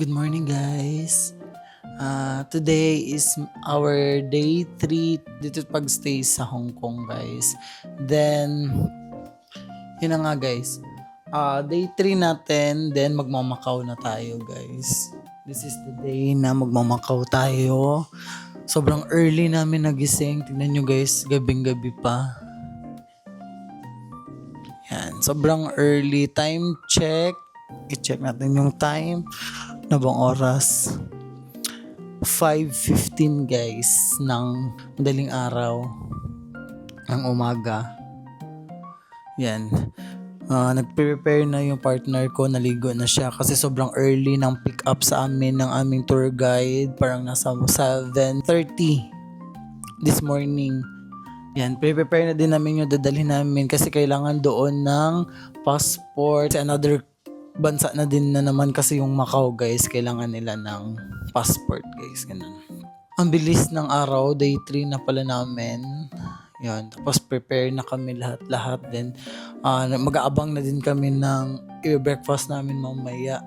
Good morning, guys. Today is our day 3 dito pag-stay sa Hong Kong, guys. Then, yun na nga, guys. Day 3 natin, then magmamakao na tayo, guys. This is the day na magmamakao tayo. Sobrang early namin nagising. Tignan nyo, guys, gabing-gabi pa. Yan, sobrang early. Time check. I-check natin yung time. Na bang oras? 5:15 guys ng madaling araw ng umaga. Yan. Nagpe-prepare na yung partner ko, naligo na siya kasi sobrang early ng pick up sa amin ng aming tour guide. Parang nasa 7:30 this morning. Yan, prepare na din namin yung dadalhin namin kasi kailangan doon ng passport. Another bansa na din na naman kasi yung Macau, guys. Kailangan nila ng passport, guys. Ganun. Ang bilis ng araw, day 3 na pala namin. Yan, tapos prepare na kami lahat-lahat. Then, mag-aabang na din kami ng i-breakfast namin mamaya.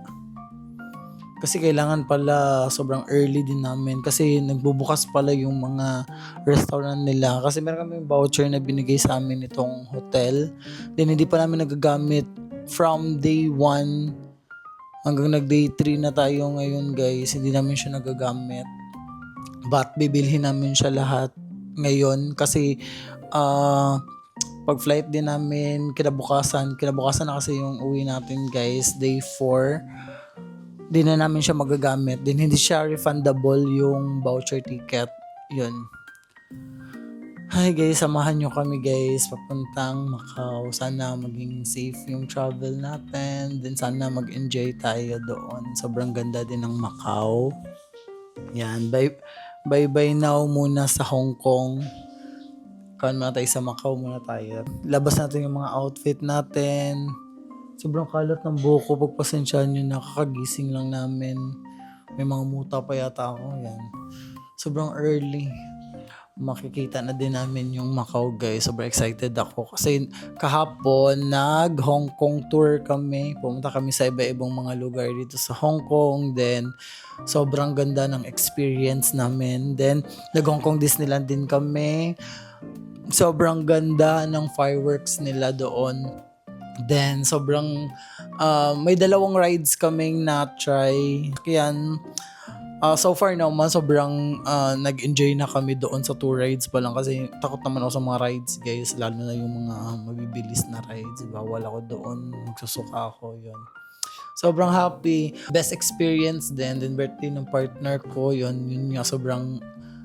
Kasi kailangan pala sobrang early din namin kasi nagbubukas pala yung mga restaurant nila. Kasi meron kami voucher na binigay sa amin itong hotel. Then hindi pa namin nagagamit from day 1 hanggang nag-day 3 na tayo ngayon, guys. Hindi namin siya nagagamit. But bibilhin namin siya lahat ngayon kasi pag flight din namin kinabukasan na kasi yung uwi natin, guys, day 4. Di na namin siya magagamit. Din hindi siya refundable yung voucher ticket. Yun. Hi guys, samahan nyo kami, guys, papuntang Macau. Sana maging safe yung travel natin. Then sana mag-enjoy tayo doon. Sobrang ganda din ng Macau. Yan, bye now muna sa Hong Kong. Kawan muna tayo sa Macau muna tayo. Labas natin yung mga outfit natin. Sobrang kalat ng buhok ko. Pagpasensyahan nyo, nakakagising lang namin. May mga muta pa yata ako. Yan. Sobrang early. Makikita na din namin yung Macau, guys. Sobrang excited ako. Kasi kahapon, nag-Hong Kong tour kami. Pumunta kami sa iba-ibang mga lugar dito sa Hong Kong. Then, sobrang ganda ng experience namin. Then, nag-Hong Kong Disneyland din kami. Sobrang ganda ng fireworks nila doon. Then, sobrang may dalawang rides kaming na-try. Kaya, so far naman, sobrang nag-enjoy na kami doon sa 2 rides pa lang. Kasi takot naman ako sa mga rides, guys. Lalo na yung mga mabibilis na rides. Bawal ako doon. Magsusuka ako. Yun. Sobrang happy. Best experience din. Then, birthday ng partner ko. Yun nga, sobrang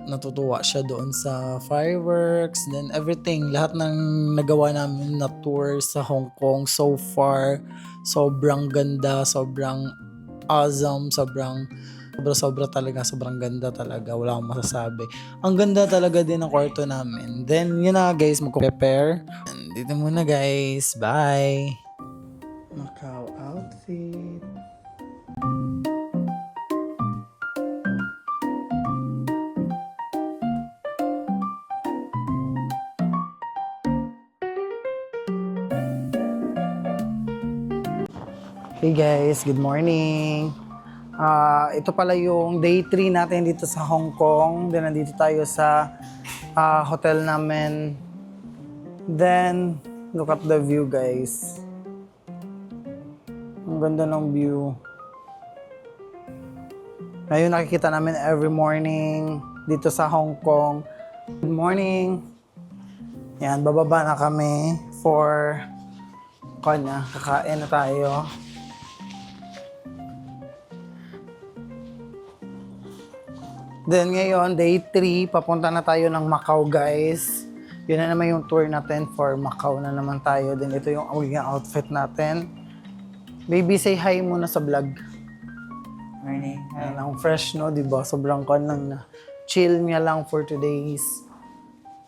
natutuwa siya doon sa fireworks, then everything, lahat ng nagawa namin na tour sa Hong Kong so far, sobrang ganda, sobrang awesome, sobra talaga, sobrang ganda talaga, wala akong masasabi. Ang ganda talaga din ng kwarto namin. Then, yun na, guys, mag-prepare. Dito muna, guys. Bye! Macau outfit. Hey guys, good morning. Ito pala yung day 3 natin dito sa Hong Kong. Then nandito tayo sa hotel namin. Then, look at the view, guys. Ang ganda ng view. Ayun, nakikita namin every morning dito sa Hong Kong. Good morning. Yan, bababa na kami for kakain na tayo. Then ngayon, day 3, papunta na tayo ng Macau, guys. Yun na naman yung tour natin for Macau na naman tayo. Then ito yung outfit natin. Baby, say hi muna sa vlog. Morning. Hi. Ang fresh, no? Diba? Sobrang lang na. Chill niya lang for today's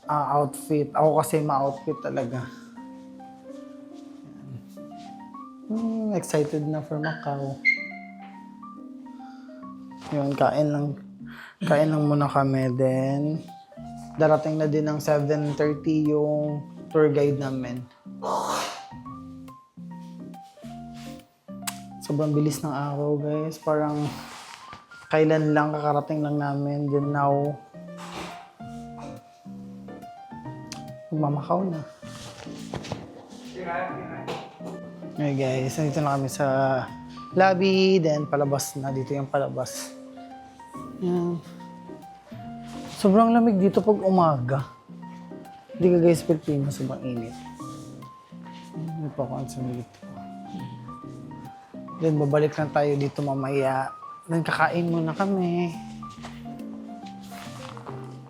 outfit. Ako kasi ma-outfit talaga. Excited na for Macau. Yun, kain lang muna kami. Then, darating na din ng 7:30 yung tour guide namin. Sobrang bilis ng araw, guys. Parang kailan lang, kakarating lang namin. Then now, magmamakaw na. Okay guys, nandito na kami sa lobby. Then palabas na. Dito yung palabas. Yan. Sobrang lamig dito pag umaga. Hindi ka guys, Pilipino, sobrang init. Hindi pa ako sa dito. Then babalik lang tayo dito mamaya. Then kakain muna kami.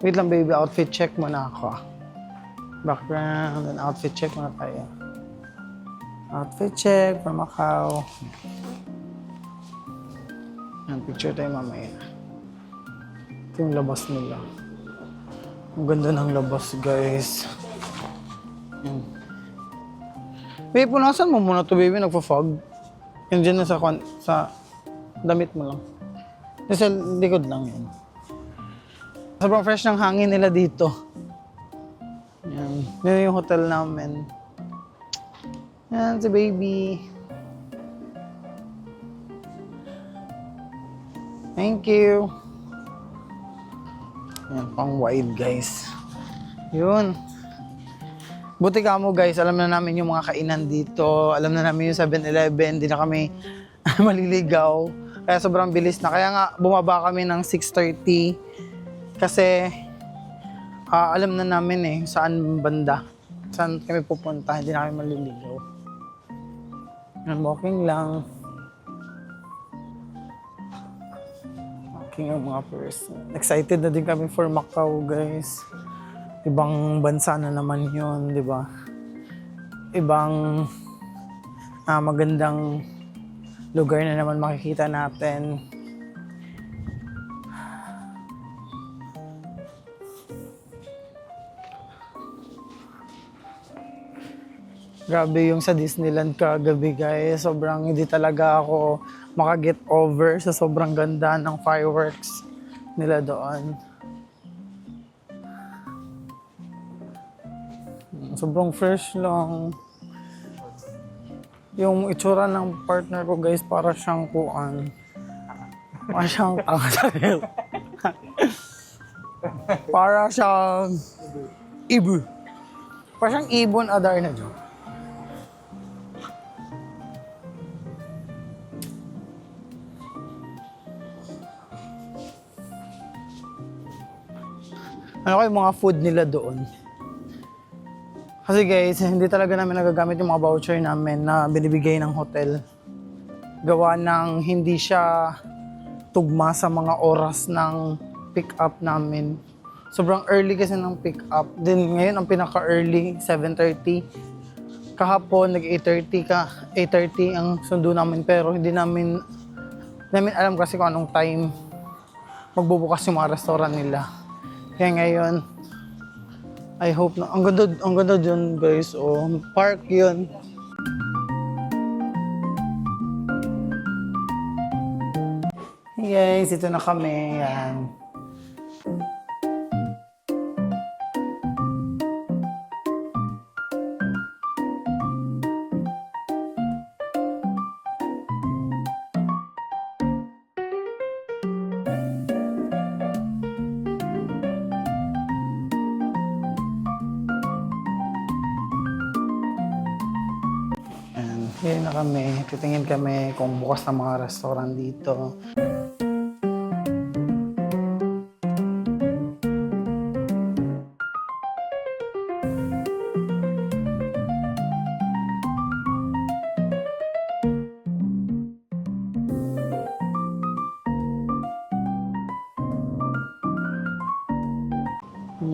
Wait lang baby, outfit check muna ako. Background, then outfit check muna tayo. Outfit check for Macau. Yan, picture tayo mamaya. Ito yung labas nila. Ang ganda ng labas, guys. Yan. Babe, punasan mo muna to, baby. Nagpa-fog. Yan dyan na sa damit mo lang. Yung sa likod lang yan. Sobrang fresh ng hangin nila dito. Yan. Yan yung hotel namin. Yan, si baby. Thank you. Yan, pang wide, guys. Yun. Buti ka mo, guys. Alam na namin yung mga kainan dito. Alam na namin yung 7-Eleven. Di na kami maliligaw. Kaya sobrang bilis na. Kaya nga, bumaba kami ng 6:30. Kasi, alam na namin saan banda. Saan kami pupunta. Hindi na kami maliligaw. Yan, walking lang. Ang mga person. Excited na din kami for Macau, guys. Ibang bansa na naman yun, di ba? Ibang magandang lugar na naman makikita natin. Grabe yung sa Disneyland kagabi, guys. Sobrang hindi talaga ako makaget over sa sobrang ganda ng fireworks nila doon. Sobrang fresh lang. Yung itsura ng partner ko, guys, para siyang kuan. Para siyang para siyang ibu. Para siyang ibon adar na dyan. Ano kayo mga food nila doon? Kasi guys, hindi talaga namin nagagamit yung mga voucher namin na binibigay ng hotel. Gawa ng hindi siya tugma sa mga oras ng pick-up namin. Sobrang early kasi ng pick-up. Then ngayon ang pinaka-early, 7:30. Kahapon, nag-8:30 ka. 8:30 ang sundo namin pero hindi namin alam kasi kung anong time magbubukas yung mga restaurant nila. Kaya ngayon, I hope na, ang ganda dyan guys, park yun. Hey guys, ito na kami, yan. Ngayon na kami, titingin kami kung bukas na mga restaurant dito.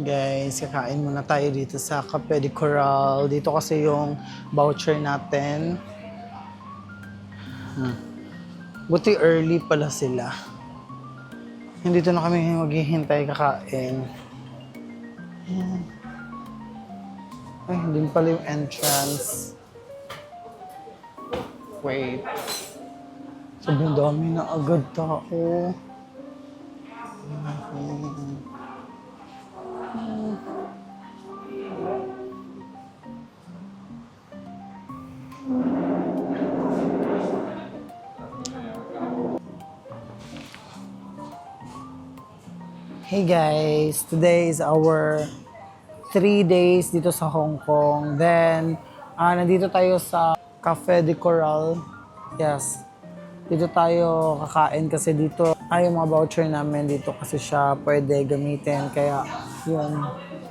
Guys, kakain muna tayo dito sa Cafe de Coral. Dito kasi yung voucher natin. Buti early pala sila. Dito na kami maghihintay kakain. Ay, hindi pala yung entrance. Wait. Sobrang dami na agad tao. Hey guys, today is our 3 days dito sa Hong Kong. Then, nandito tayo sa Cafe de Coral. Yes, dito tayo kakain kasi dito ay yung mga voucher namin dito kasi siya pwede gamitin. Kaya yun,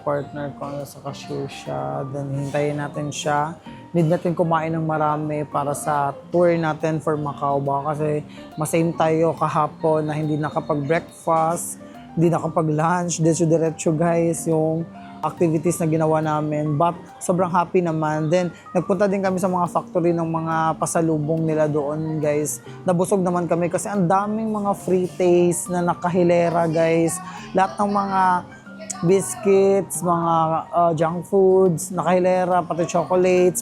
partner ko sa cashier siya. Then, hintayin natin siya. Need natin kumain ng marami para sa tour natin for Macau ba kasi masame tayo kahapon na hindi nakapag-breakfast, hindi nakapag-lunch, diretso guys yung activities na ginawa namin. But sobrang happy naman. Then nagpunta din kami sa mga factory ng mga pasalubong nila doon guys. Nabusog naman kami kasi ang daming mga free taste na nakahilera guys. Lahat ng mga biscuits, mga junk foods, nakahilera, pati chocolates,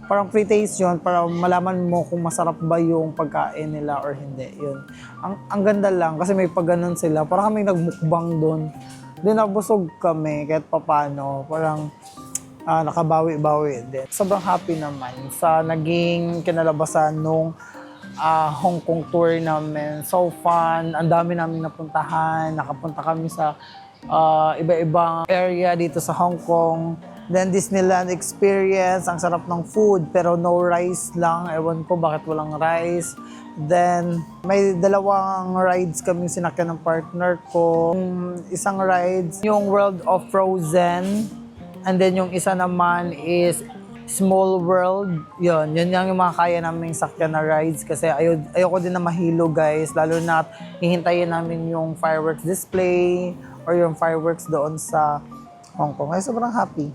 parang free taste yun, para malaman mo kung masarap ba yung pagkain nila or hindi. Yun. Ang ganda lang, kasi may pagganon sila, parang kami nagmukbang doon. Doon nabusog kami, kahit papano, parang nakabawi-bawi din. Sobrang happy naman sa naging kinalabasan nung Hong Kong tour namin. So fun, ang dami namin napuntahan, nakapunta kami sa iba-ibang area dito sa Hong Kong. Then Disneyland experience, ang sarap ng food pero no rice lang. Ewan ko bakit walang rice. Then may dalawang rides kaming sinakyan ng partner ko. Isang rides, yung World of Frozen. And then yung isa naman is Small World. Yun yung mga kaya naming sakyan na rides kasi ayoko din na mahilo guys. Lalo na hihintayin namin yung fireworks display or yung fireworks doon sa Hong Kong. Ay, sobrang happy.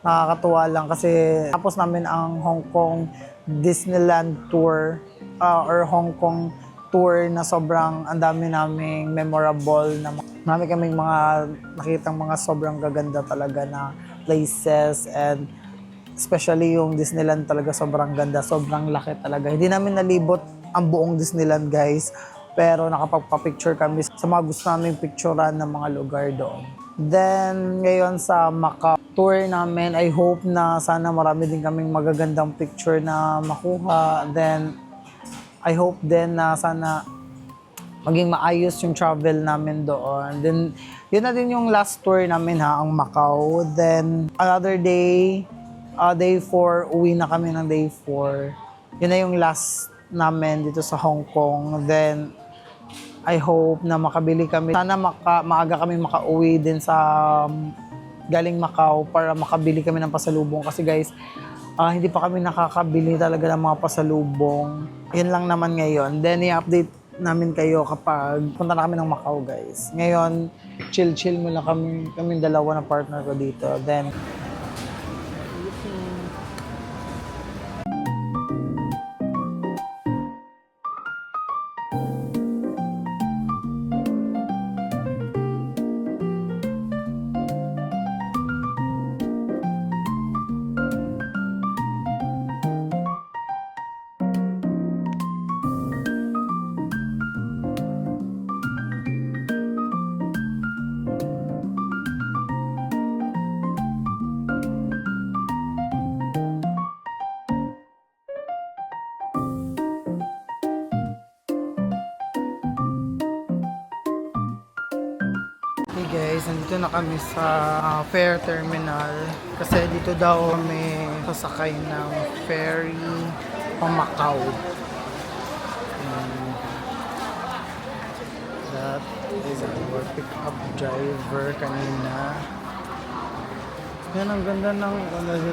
Nakakatuwa lang kasi tapos namin ang Hong Kong Disneyland tour or Hong Kong tour na sobrang ang dami naming memorable na marami kaming mga nakitang mga sobrang gaganda talaga na places and especially yung Disneyland talaga sobrang ganda, sobrang laki talaga. Hindi namin nalibot ang buong Disneyland guys. Pero nakapagpa-picture kami sa mga gusto namin picturean ng mga lugar doon. Then, ngayon sa Macau tour namin, I hope na sana marami din kaming magagandang picture na makuha. Then, I hope din na sana maging maayos yung travel namin doon. Then, yun na din yung last tour namin ang Macau. Then, another day, day 4, uwi na kami ng day 4. Yun na yung last namin dito sa Hong Kong. Then, I hope na makabili kami. Sana maaga kami makauwi din sa galing Macau para makabili kami ng pasalubong. Kasi guys, hindi pa kami nakakabili talaga ng mga pasalubong. Yun lang naman ngayon. Then, i-update namin kayo kapag punta na kami ng Macau guys. Ngayon, chill-chill muna kami dalawa na partner ko dito. Then, hey guys, nandito na kami sa Fair Terminal kasi dito daw kami sasakay ng ferry pang Macau. That is our pick-up driver kanina. Yan, ang ganda ng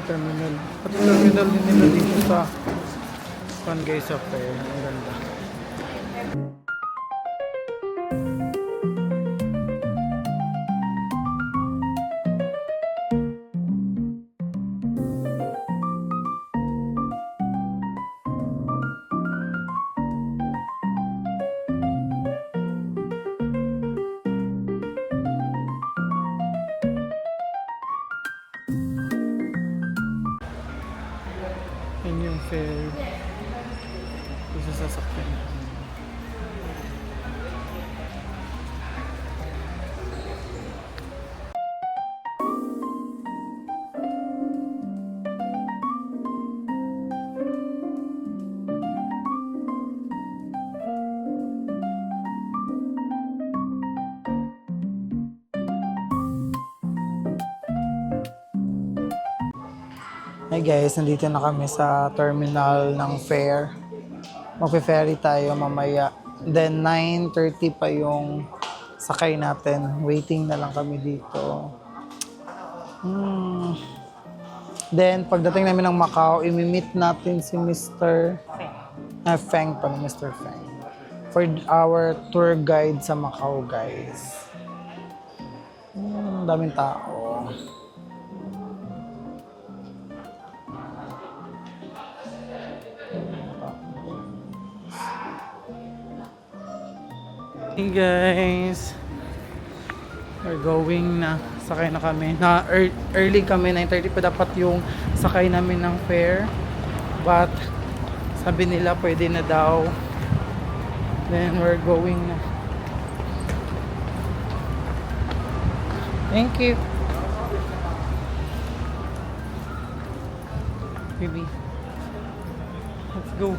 terminal. Pati terminal din nila dito sa guys sa fair. Ang ganda. Yan yung fair. Isa sasakyan. Hey guys, nandito na kami sa terminal ng fair. Magpe-ferry tayo mamaya. Then 9:30 pa yung sakay natin. Waiting na lang kami dito. Then pagdating namin ng Macau, imi-meet natin si Mr. Feng pa, Mr. Feng. For our tour guide sa Macau, guys. Daming tao. Hey guys, we're going na. Sakay na kami. Early kami, 9:30 pa dapat yung sakay namin ng fair. But sabi nila pwede na daw. Then we're going na. Thank you. Baby. Let's go.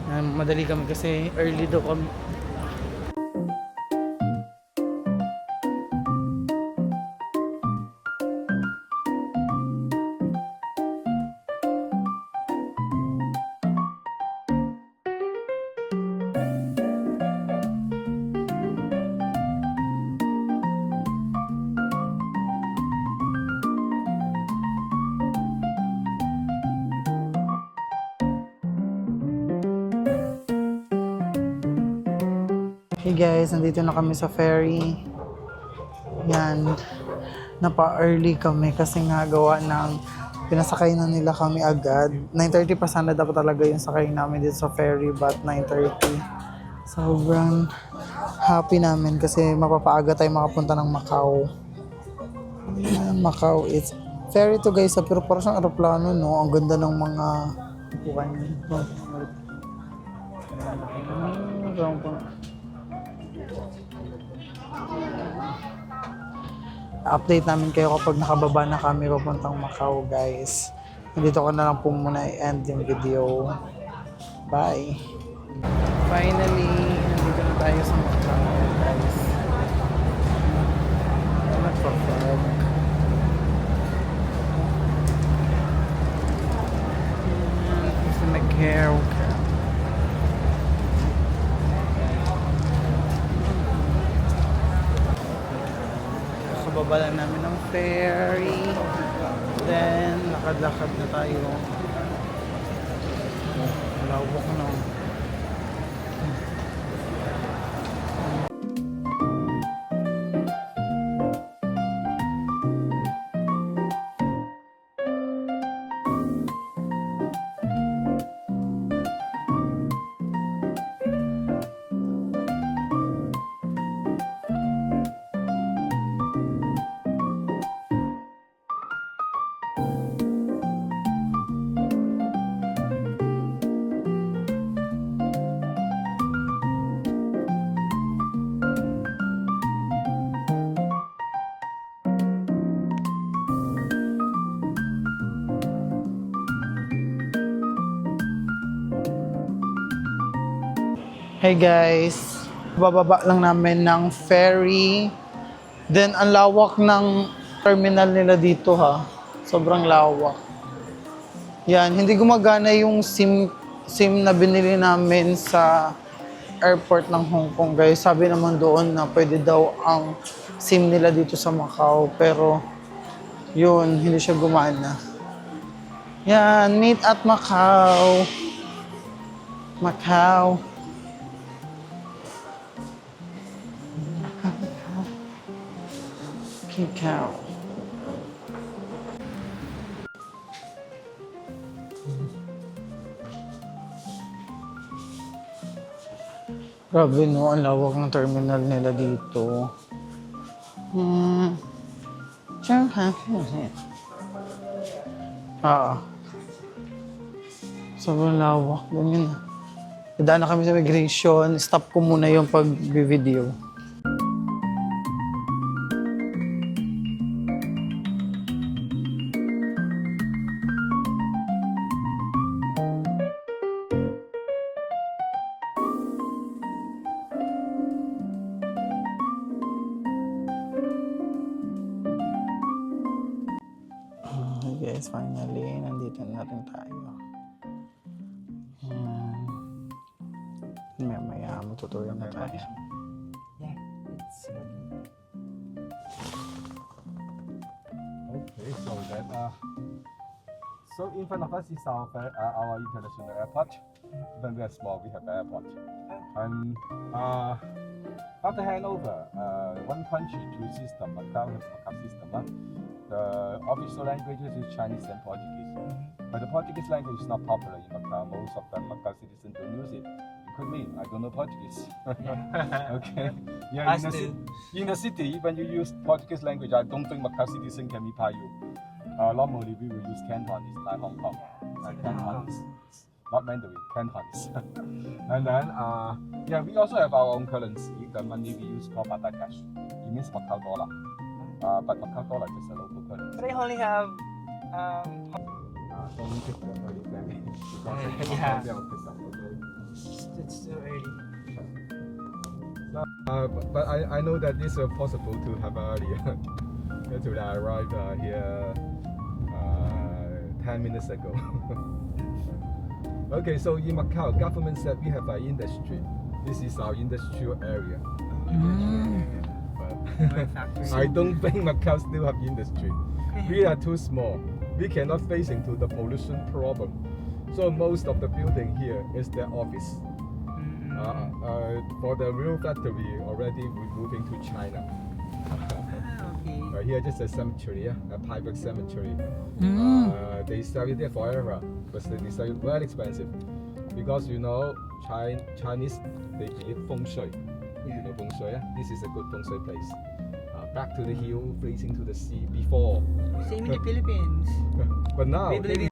Madali kami kasi early daw kami. Hey guys, nandito na kami sa ferry. Yan. Napa-early kami kasi nga gawa ng pinasakay na nila kami agad. 9:30 pa sana dapat talaga yung sakay namin dito sa ferry but 9:30. Sobrang happy namin kasi mapapaaga tayo makapunta ng Macau. Macau is ferry to guys, pero parang siyang aeroplano, no? Ang ganda ng mga upuan. Update namin kayo kapag nakababa na kami papuntang Macau, guys. Dito ko na lang po muna i-end yung video. Bye! Finally, nandito na tayo sa Macau, guys. Nagpa-vlog. Sa Macau. Kababa lang namin ng ferry. Then, lakad-lakad na tayo. Lawak na. Hey guys, bababa lang namin ng ferry. Then ang lawak ng terminal nila dito ha. Sobrang lawak. Yan, hindi gumagana yung SIM na binili namin sa airport ng Hong Kong, guys. Sabi naman doon na pwede daw ang SIM nila dito sa Macau, pero yun, hindi siya gumana. Yan, meet at Macau. Macau. Macau. Grabe no, ang lawak ng terminal nila dito. Sobrang lawak. Ganyan na. Dadaan na kami sa migration. Stop ko muna yung pag-video. guys, finally, nandito na rin tayo. Ayan. Maya matutuloy na tayo. Yeah, it's working. Okay, so then, so in front of us is our international airport. When we are small, we have the airport. And after handover, one country, two system, Macau has Macau system. The official languages is Chinese and Portuguese. But the Portuguese language is not popular in Macau. Most of the Macau citizens don't use it. Including me, I don't know Portuguese. Okay. Yeah, in the city, when you use Portuguese language, I don't think Macau citizen can reply you. Normally, we will use Cantonese like Hong Kong. Cantonese. Not Mandarin, Cantonese. And then, yeah, we also have our own currency. The money we use called Batak cash. It means Macau dollar. But Macau dollar is a local currency. But I only have Don't take the early planning because Yeah. they are pissed off. it's too early. But I know that it's possible to have earlier. Actually, I arrived here 10 minutes ago. Okay, so in Macau, government said we have an industry. This is our industrial area. But I don't think Macau still have industry. We are too small. We cannot face into the pollution problem. So most of the building here is their office. For the real factory, already we're moving to China. Okay. Here just a cemetery, a private cemetery. They sell it there forever, but they sell it very expensive because you know Chinese they believe feng shui. You know feng shui. This is a good feng shui place. Back to the hill, facing to the sea. Before, Same in the Philippines. but now We believe in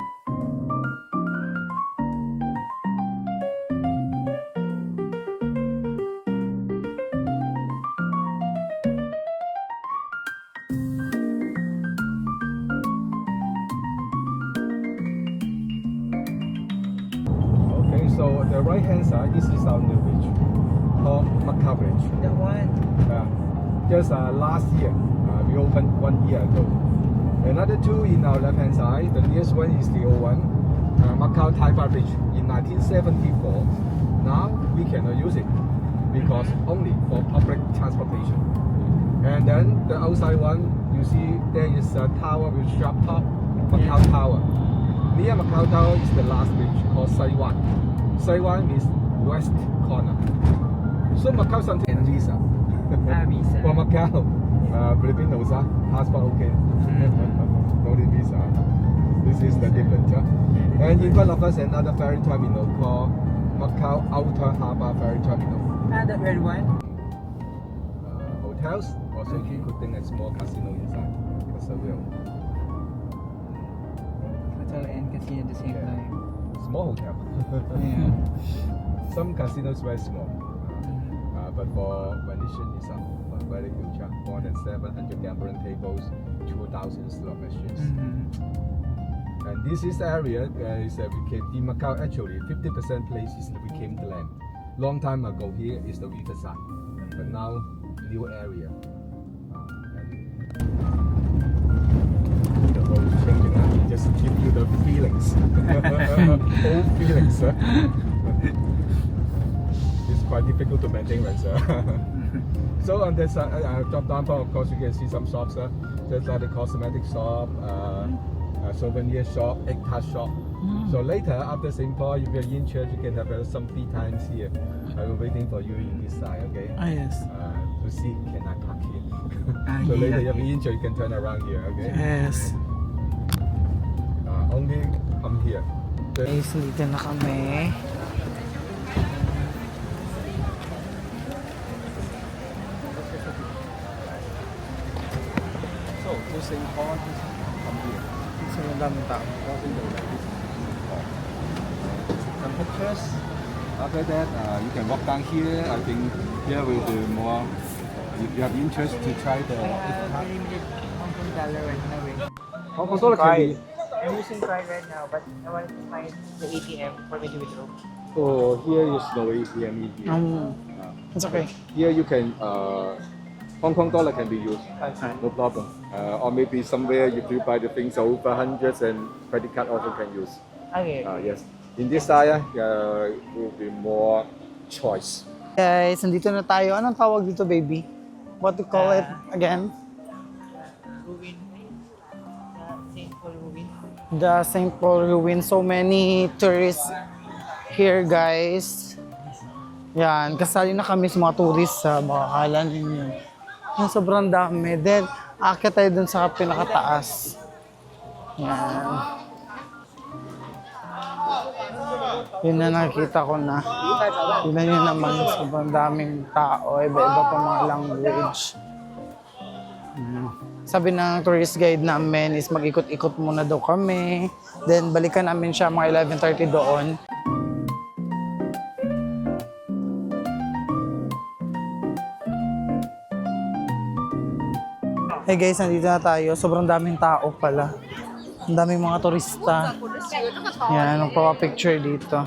Okay, so the right hand side, this is our new bridge called Macau Bridge. the one. Just last year, we opened 1 year ago. Another two in our left hand side, the nearest one is the old one, Macau Taipa Bridge in 1974. Now we cannot use it because only for public transportation. And then the outside one, you see there is a tower with sharp top, Macau Tower. Near Macau Tower is the last bridge called Saiwan. Saiwan means west corner. So Macau something and visa. Visa. For Macau, Filipinos, passport okay. No need visa. This is the difference. And in front of us another ferry terminal called Macau Outer Harbour Ferry Terminal. The third one. Hotels, also including a small casino inside. Casino. Hotel and casino at the same Yeah. time. Small hotel. Yeah. Some casinos very small. But for Venetian it's very huge. More than 700 gambling tables, 2,000 slot machines. And this is the area became in Macau. Actually, 50% place is became the land. Long time ago, here is the riverside, but now new area. And the road is changing. It just give you the feelings, old feelings. It's quite difficult to maintain, right, sir? So on this drop down part, of course, you can see some shops. There's like a cosmetic shop, a souvenir shop, egg tart shop. So later, after St. Paul, if you're in church, you can have some tea times here. I will waiting for you in this side, okay? Yes. To see can I park here. So later, if you're in church, you can turn around here, okay? Yes. Only come here. Guys, dito na kami. So to St. Paul, come here. Sa madaming tao. Crossing the lake. Some pictures. After that, you can walk down here. I think here will be more. If you have interest to try the. I have very limited Hong Kong dollar right now. Hong Kong dollar can be. I'm using card right now, but I wanted to find the ATM for me to withdraw. Oh, here is no ATM in here. It's okay. Here you can Hong Kong dollar can be used. Okay. No problem. Or maybe somewhere if you buy the things over hundreds and credit card also can use. Okay. Yes. In this area, will be more choice. Guys, nandito na tayo. Anong tawag dito, baby? What to call it again? Ruin. St. Paul Ruin. The St. Paul Ruin. So many tourists here, guys. Yan, kasali na kami sa mga tourists sa makakala ninyo. Yan, sobrang dami. Then, akit tayo dun sa pinakataas. Yan. Yun na nakikita ko na. Tignan nyo naman, sobrang daming tao. Iba-iba pa mga language. Yan. Sabi ng tourist guide namin is mag-ikot-ikot muna daw kami. Then, balikan namin siya mga 11:30 doon. Hey guys, nandito na tayo. Sobrang daming tao pala. Ang daming mga turista. Yan, magpapapicture dito.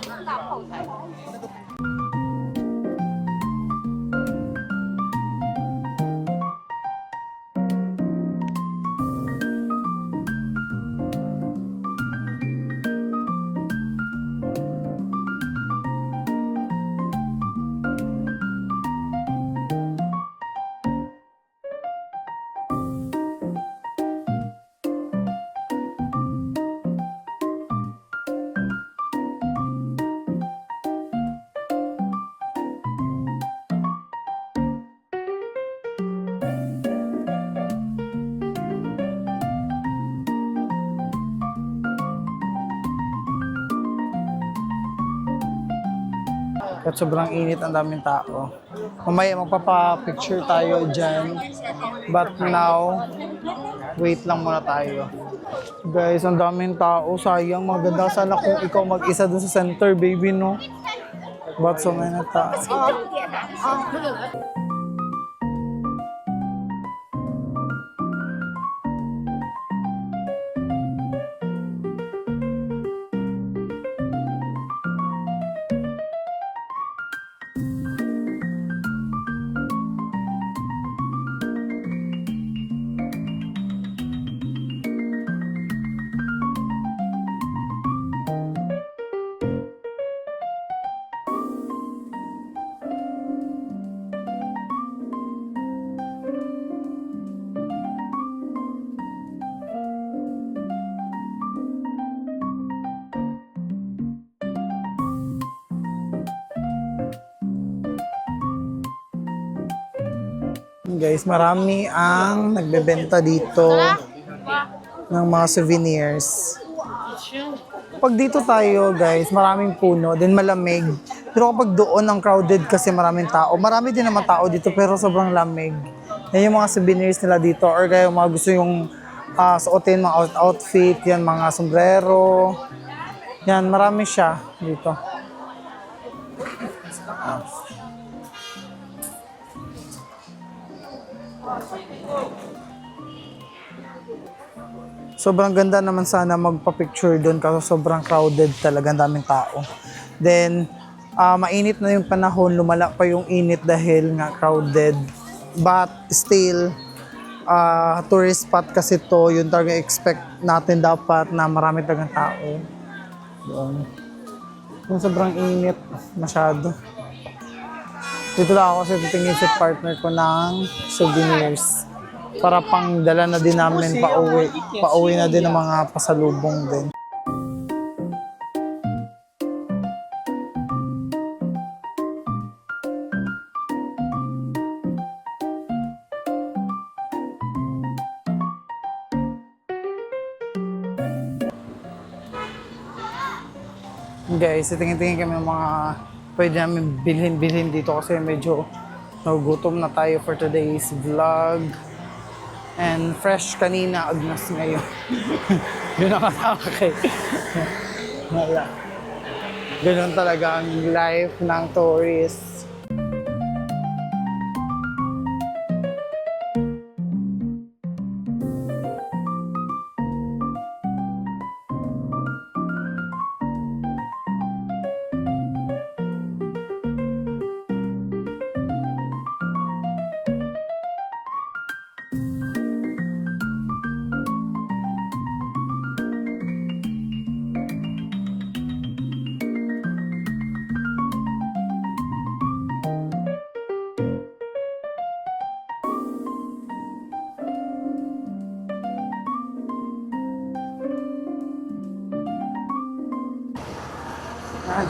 At sobrang init, ang daming tao. Mamaya magpapa-picture tayo dyan. But now, wait lang muna tayo. Guys, ang daming tao. Sayang, maganda sana kung ikaw mag-isa dun sa center, baby, no? But so many tao. Guys, marami ang nagbebenta dito ng mga souvenirs. Pag dito tayo, guys, maraming puno, din malamig. Pero kapag doon ang crowded kasi maraming tao, marami din naman tao dito pero sobrang lamig. Yan yung mga souvenirs nila dito or kaya mga gusto yung suotin, mga outfit, yan mga sombrero. Yan, marami siya dito. Sobrang ganda naman sana magpa-picture doon kasi sobrang crowded talaga, ang daming tao. Then, mainit na yung panahon, lumala pa yung init dahil nga crowded. But still, tourist spot kasi to, yung talaga expect natin dapat na marami talagang tao. Doon. Yung sobrang init, masyado. Dito lang ako kasi titingin sa partner ko ng souvenirs. Para pang dala na din namin pauwi. Pauwi na din ng mga pasalubong din. Guys, tingin-tingin kami ng mga pwede namin bilhin dito kasi medyo nagugutom na tayo for today's vlog. And fresh kanina, agnas ngayon. Yun ang atake. Wala. Ganun talaga ang life ng tourist.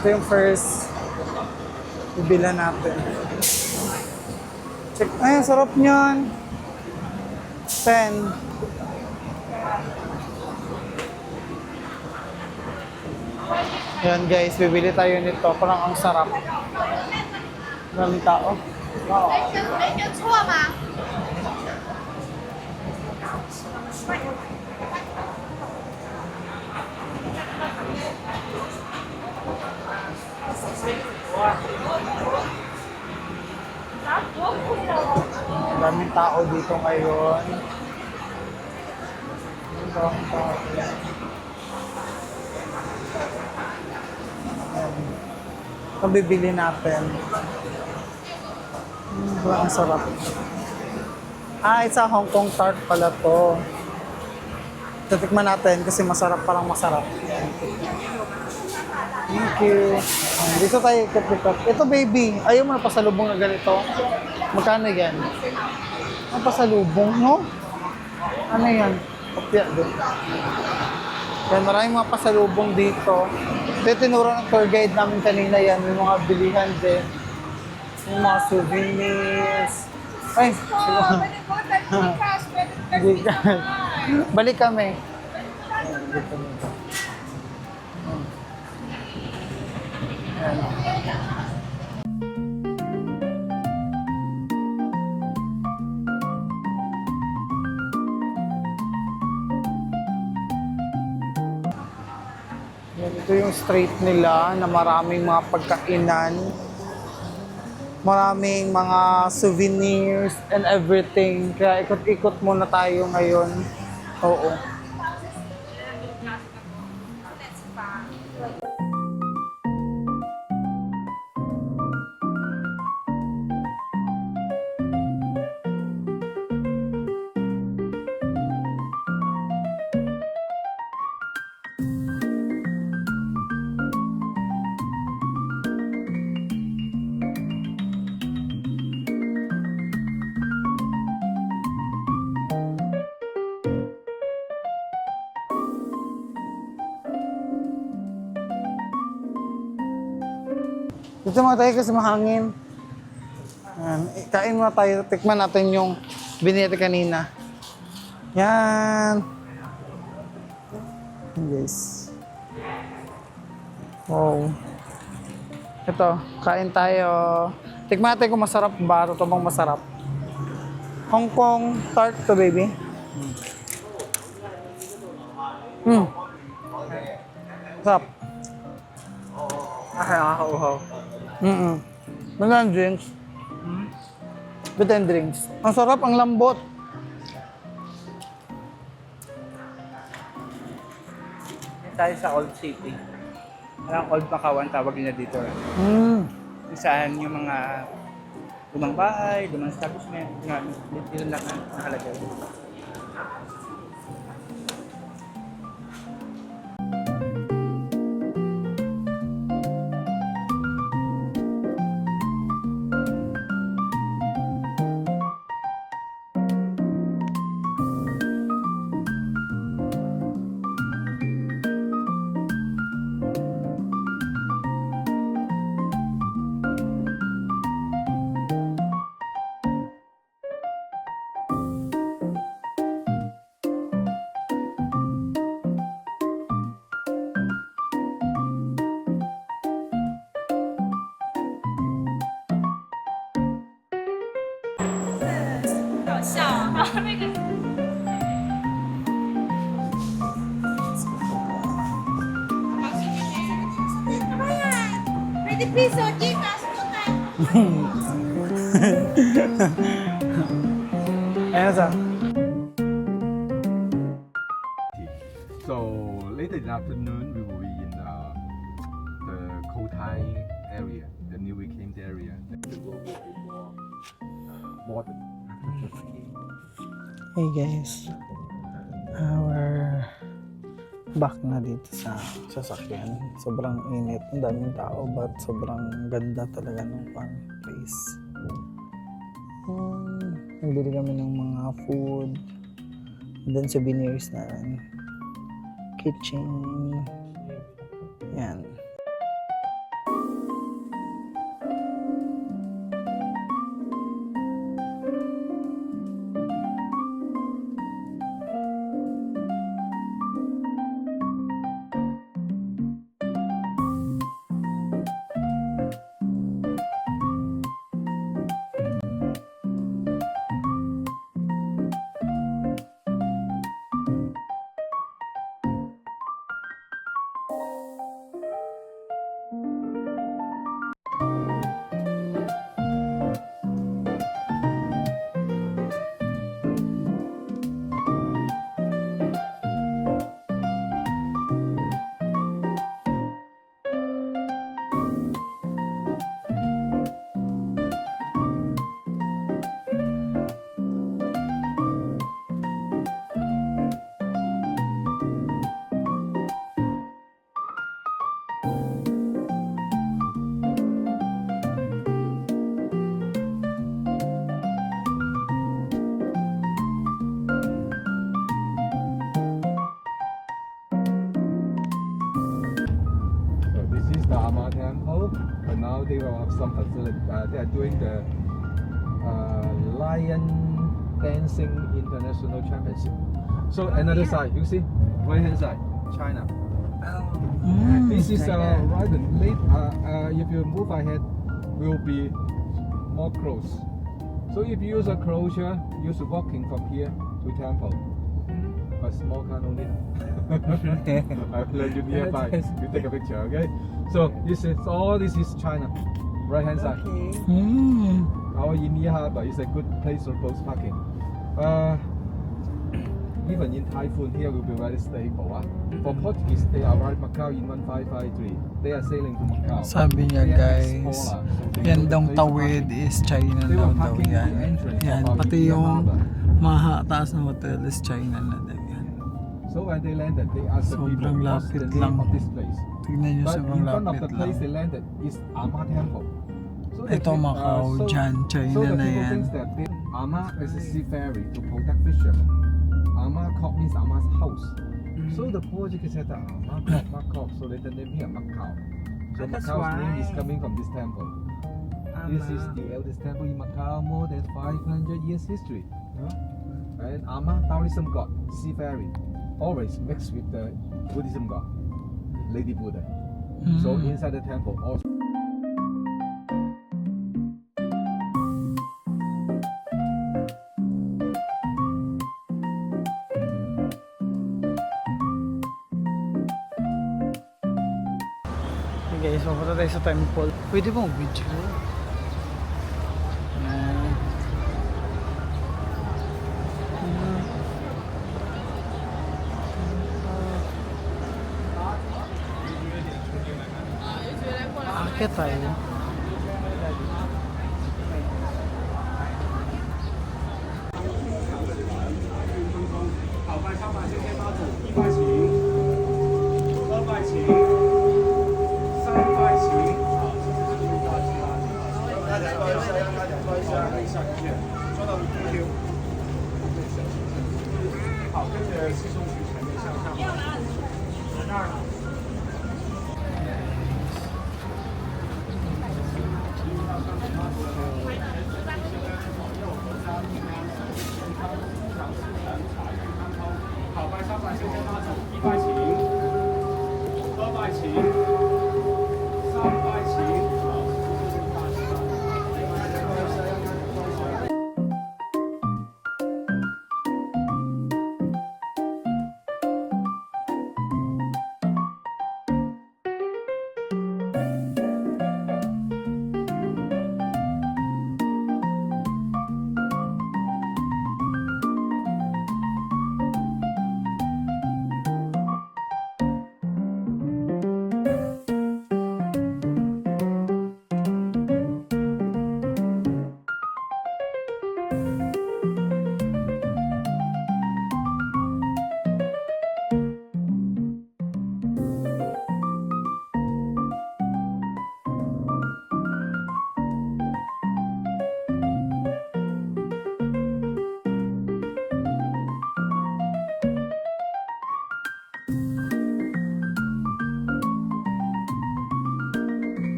Ito yung first bibilan natin. Check. Ay, ang sarap niyan. 10. Yan guys, bibili tayo nito. Parang ang sarap. Maraming tao. 没错吗？ Maraming tao dito ngayon. Ang daming tao. Ayan. Ito bibili natin. Ang sarap. Ah, it's a Hong Kong tart pala to. Titikman natin kasi masarap, parang masarap. Thank you. Dito tayo ikot-ikot. Ito baby, ayaw mo na pasalubong na ganito? Magkano yan? Ang pasalubong, no? Ano yan? Kopya doon. Yan, maraming mga pasalubong dito. Ito tinuro ng tour guide namin kanina yan. May mga bilihan din. May mga souvenirs. Ay, sila. Hindi ka. Balik kami. Balik kami. Ayan. Yan, ito yung street nila na maraming mga pagkainan. Maraming mga souvenirs and everything. Kaya ikot-ikot muna tayo ngayon. Oo. Dito mga tayo kasi mahangin. Yan. Kain muna tayo. Tikman natin yung binili kanina. Yan. Yes. Wow. Ito, kain tayo. Tikman natin kung masarap ba. Ito bang masarap. Hong Kong tart to baby. Sarap. Nakakauhaw. Mga drinks. Bit and drinks. Ang sarap, ang lambot. Yan tayo sa Old City. Parang Old Macauan tawag nila dito. Kung saan yung mga lumang bahay, lumang establishment, yun lang ang nakalagay. Pwede piso, Gcash mo na. Ayan sa. So later in the afternoon, we will be in the Kotai area, the new reclaimed area. It will be more modern. Hey guys. We're back na dito sa sasakyan. Sobrang init. Ang daming tao but sobrang ganda talaga ng place. Nagbili kami ng mga food. And then souvenirs na kitchen. Yan. some facility. They are doing the Lion Dancing International Championship. So another side, you see, right hand side, China. This is right the late. If you move ahead, will be more close. So if you use a closure, use walking from here to temple. But small car no need. I've learned you nearby. You take a picture, okay? So this is all. This is China, right hand side. Our India Harbour is a good place for boat parking. Even in typhoon, here will be very stable. For Portuguese, they arrived Macau in 1553. They are sailing to Macau. Sabi niya They are guys, explorer, so they yan know the dong place of tawid parking. is China They na were daw parking yan. at the entrance Yan, of our pati India yung Harbour. maha taas na hotel is China na daw yan. So when they landed, they asked the people, Sobrang what's the lapit name lang. of this place? Tignan nyo, But sobrang in front of lapit the place lang. they landed is Ama Temple. So they Ito think, Macau, dyan, China so the na people yan. think that Ama is a seafaring to protect fishermen. Ama Kop means Ama's house. So the Portuguese said that Ama Kop, Macau. So they name here Macau. So That's Macau's name is why. coming from this temple. This is the eldest temple in Macau, more than 500 years history. And Ama, Taoism god, seafaring, always mixed with the Buddhism god, Lady Buddha. So inside the temple also. Okay guys, mapunta tayo sa temple. Pwede bang video? Ayan. Aakyat tayo.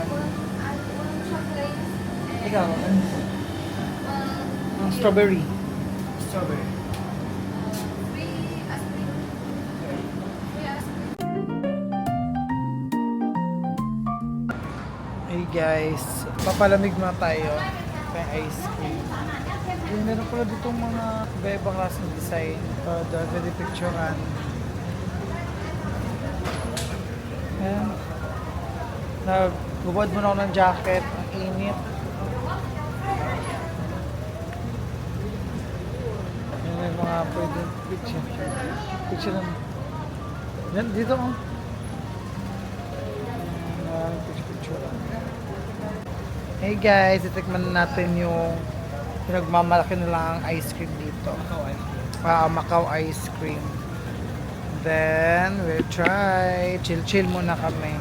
chocolate. Ikaw, ano? Strawberry. Strawberry. Free ice cream. Free ice cream. Hey guys, papalamig muna tayo. May ice cream. Yung meron pala dito mga iba-ibang klaseng design. Pwede picturean. Ayan. Nagbubad muna ako ng jacket. Ang init. Yan yung mga pwede picture. Picture lang. Yan, dito oh. Picture lang. Hey guys, itikman natin yung pinagmamalaki nilang ice cream dito. Macau ice cream. Then, we'll try. Chill-chill muna kami.